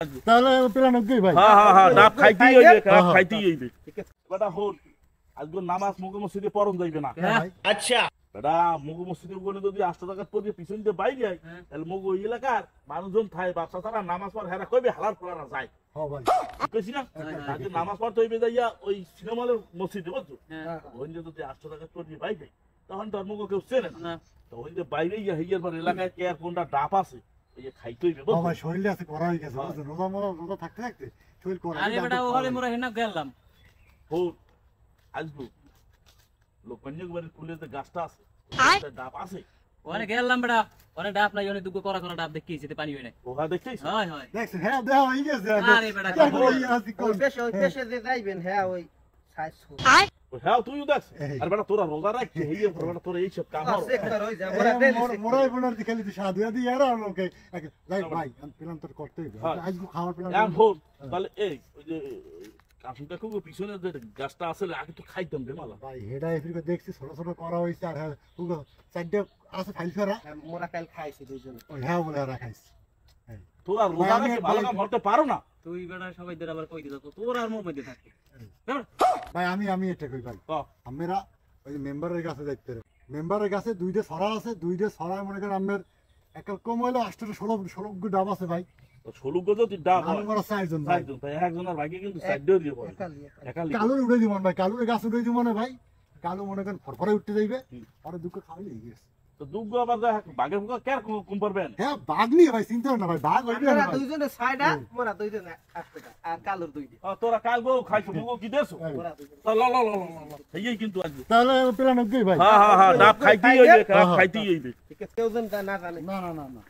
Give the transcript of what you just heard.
তাহলে প্ল্যান কি ভাই? হ্যাঁ হ্যাঁ হ্যাঁ ডাব খাইতেই হইবে, ডাব খাইতেই হইবে। বেটা হল আজকে নামাজ মুগো মসজিদে পড়ন যাইবে না। আচ্ছা বেটা মুগো মসজিদে গনে যদি 8 টাকা পড়ে পিছন দিয়ে বাইরে যায় তাহলে মুগো এলাকার মানুষজন থাই বাচ্চা তারা নামাজ পড় হেরা কইবে হালাল পড়া যায়। হ্যাঁ ভাই কইছি না আজকে নামাজ পড়তে হইবে যাইয়া ওই সিনেমালের মসজিদে বুঝছো ওই যদি 8 টাকা পড়ে বাইরে তখন তো মুগো কেউ চেনে না। তো ওই যে বাইরে গিয়া হইয়ার পর এলাকায় কে আর কোনটা ডাব আছে ওই যে খাইতেই হইবে বুঝছো। ভাই শরীরে আছে করা হয়ে গেছে রোজা থাকতে থাকতে শরীর করা। আরে বেটা ওখানে মোরা হেনা গেলাম হোক আসবো লোকমান্য বাড়ির কুলেতে গাছটা আছে ডাব আছে ওখানে গেলাম বেটা ওখানে ডাব নাই অনেক দুঃখ করা ডাব দেখিয়েছি পানি হয় নাই ওহা দেখছিস হয় হয় দেখছেন? হ্যাঁ দেওয়া হয়ে গেছে। আরে বেটা কে কই আছে কোন? ওই দেশে যে যাইবেন হ্যাঁ ওই সাইজ হ্যাঁ তুইও দেখছ আর বেটা তোরা রোজা রাখছিস এই বেটা তোরা এই সব কাম আছে একটা রই যা বড় দেন মোরাই বোনার দিকে লিতে সাধু আদি এরা লোকে যাই ভাই আমি প্ল্যান তোর করতেই হবে। আজকে খাওয়ার প্ল্যান এম হোক তাহলে এই ওই যে কাশুটা খুব পিছনে যে গাছটা আছে আগে তো খাইতাম রে মালা ভাই হেডা এফরিকে দেখছি ছোট ছোট করা হইছে আর হ্যাঁ পুরো চারটে আছে ফাইল ফেরা মোরা কাল খাইছি দুইজন ওই হ্যাঁ বলে রাখাইছে। তোরা রোজা রাখতে ভালো কাম করতে পারো না। তুই বেটা সবাইদের আবার কই দিত তোর আর মোর মধ্যে থাকতে ভাই আমি এটা কই ভাই আমরা ওই মেম্বারের কাছে যাইতে মেম্বারের কাছে দুইটা ছড়া আছে দুইটা ছড়া মনে করেন আমার একাল কম হইলো 8-16 ডাব আছে ভাই। তো ষোলো গজ তুই ডাব হয় আমরা 4 জন ভাই। চারজন তাই একজনের ভাগে কিন্তু সাইডেও দিয়ে পড়ে একালি কালুর উড়ে দিব ভাই কালুর গাছ উড়ে দিব না ভাই কালু মনে করেন ফরফরে উঠতে যাইবে পরে দুঃখ খাওয়াই গেছে। তো দুগ্গ আবার বাঘে ফুকা কে কম পারবেন। হ্যাঁ বাঘ নিয়ে ভাই চিন্তা না ভাই বাঘ হইবে না আমরা ভাই। দুইজনে সাইডা মোরা দুইজনে আসবেটা আর কালুর দুই দিন তোরা কাল গো খাইছো মুগো কি দেছো মোরা দুইজন ল ল ল এই কিন্তু আজকে তাহলে প্ল্যান কি ভাই? হ্যাঁ হ্যাঁ হ্যাঁ ডাব খাইতেই হইবে, ডাব খাইতেই হইবে। ঠিক আছে কেউ জন না জানে না না না না